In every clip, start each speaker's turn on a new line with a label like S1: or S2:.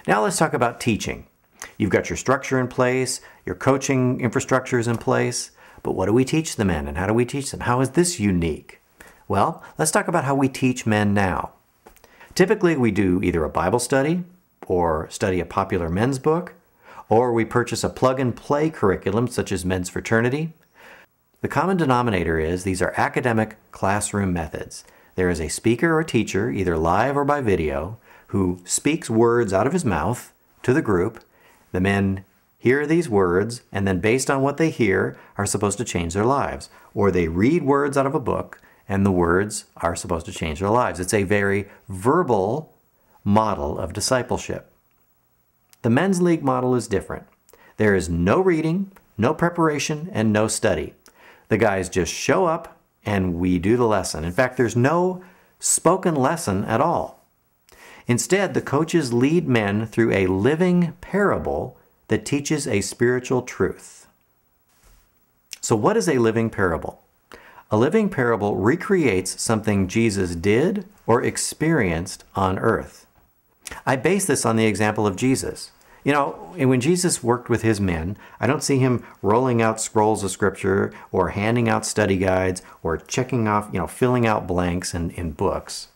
S1: Now let's talk about teaching. You've got your structure in place, your coaching infrastructure is in place, but what do we teach the men and how do we teach them? How is this unique? Well, let's talk about how we teach men now. Typically, we do either a Bible study or study a popular men's book, or we purchase a plug-and-play curriculum such as Men's Fraternity. The common denominator is these are academic classroom methods. There is a speaker or teacher, either live or by video, who speaks words out of his mouth to the group. The men hear these words, and then based on what they hear, are supposed to change their lives. Or they read words out of a book, and the words are supposed to change their lives. It's a very verbal model of discipleship. The men's league model is different. There is no reading, no preparation, and no study. The guys just show up and we do the lesson. In fact, there's no spoken lesson at all. Instead, the coaches lead men through a living parable that teaches a spiritual truth. So what is a living parable? A living parable recreates something Jesus did or experienced on earth. I base this on the example of Jesus. You know, when Jesus worked with his men, I don't see him rolling out scrolls of scripture or handing out study guides or checking off, filling out blanks in books.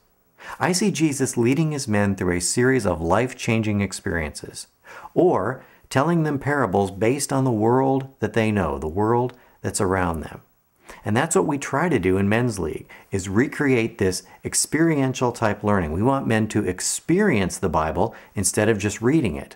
S1: I see Jesus leading his men through a series of life-changing experiences, or telling them parables based on the world that they know, the world that's around them. And that's what we try to do in Men's League, is recreate this experiential type learning. We want men to experience the Bible instead of just reading it.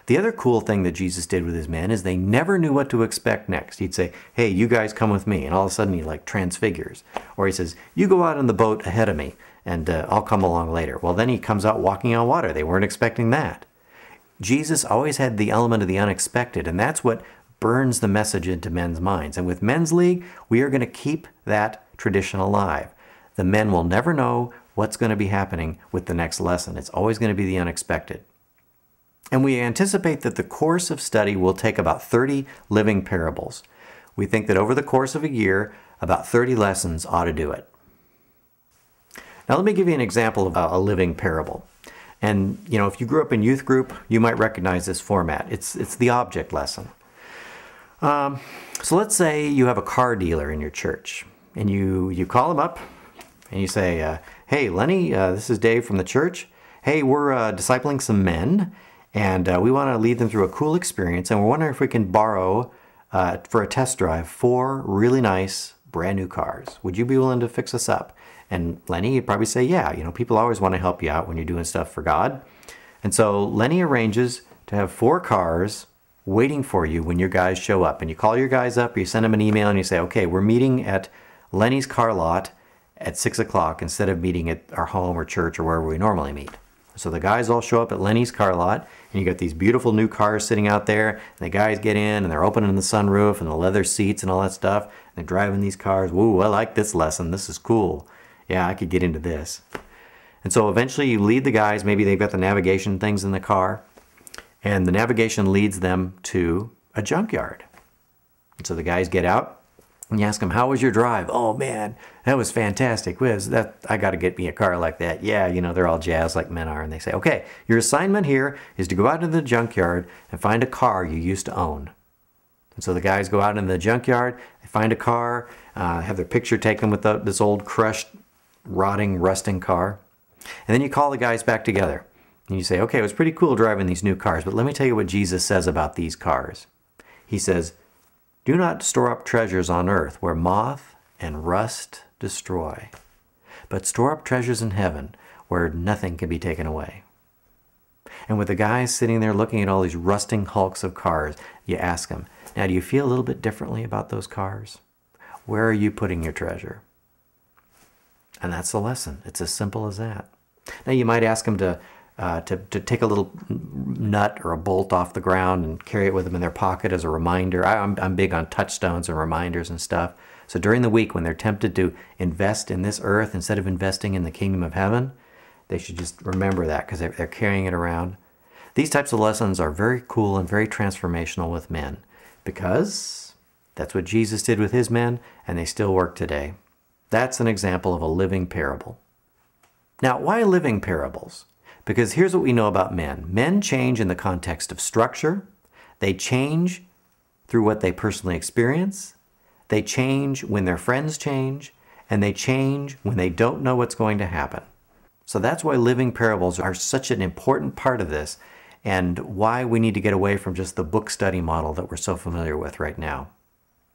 S1: The other cool thing that Jesus did with his men is they never knew what to expect next. He'd say, hey, you guys come with me. And all of a sudden he transfigures. Or he says, you go out in the boat ahead of me and I'll come along later. Well, then he comes out walking on water. They weren't expecting that. Jesus always had the element of the unexpected, and that's what burns the message into men's minds. And with Men's League, we are going to keep that tradition alive. The men will never know what's going to be happening with the next lesson. It's always going to be the unexpected. And we anticipate that the course of study will take about 30 living parables. We think that over the course of a year, about 30 lessons ought to do it. Now let me give you an example of a living parable. And if you grew up in youth group, you might recognize this format. It's the object lesson. So let's say you have a car dealer in your church, and you call him up and you say, hey Lenny, this is Dave from the church. Hey, we're discipling some men, and we want to lead them through a cool experience, and we're wondering if we can borrow for a test drive 4 really nice brand new cars. Would you be willing to fix us up? And Lenny, you'd probably say, yeah, people always want to help you out when you're doing stuff for God. And so Lenny arranges to have 4 cars waiting for you when your guys show up. And you call your guys up, or you send them an email and you say, okay, we're meeting at Lenny's car lot at 6 o'clock instead of meeting at our home or church or wherever we normally meet. So the guys all show up at Lenny's car lot, and you got these beautiful new cars sitting out there, and the guys get in, and they're opening the sunroof and the leather seats and all that stuff, and they're driving these cars. Woo, I like this lesson. This is cool. Yeah, I could get into this. And so eventually you lead the guys, maybe they've got the navigation things in the car, and the navigation leads them to a junkyard. And so the guys get out, and you ask them, how was your drive? Oh man, that was fantastic. I got to get me a car like that. Yeah, they're all jazzed like men are. And they say, okay, your assignment here is to go out into the junkyard and find a car you used to own. And so the guys go out into the junkyard, they find a car, have their picture taken with this old crushed, rotting, rusting car. And then you call the guys back together. And you say, okay, it was pretty cool driving these new cars, but let me tell you what Jesus says about these cars. He says, do not store up treasures on earth where moth and rust destroy, but store up treasures in heaven where nothing can be taken away. And with the guys sitting there looking at all these rusting hulks of cars, you ask them, now do you feel a little bit differently about those cars? Where are you putting your treasure? And that's the lesson. It's as simple as that. Now you might ask them to take a little nut or a bolt off the ground and carry it with them in their pocket as a reminder. I'm big on touchstones and reminders and stuff. So during the week when they're tempted to invest in this earth instead of investing in the kingdom of heaven, they should just remember that because they're carrying it around. These types of lessons are very cool and very transformational with men because that's what Jesus did with his men, and they still work today. That's an example of a living parable. Now, why living parables? Because here's what we know about men. Men change in the context of structure. They change through what they personally experience. They change when their friends change. And they change when they don't know what's going to happen. So that's why living parables are such an important part of this, and why we need to get away from just the book study model that we're so familiar with right now.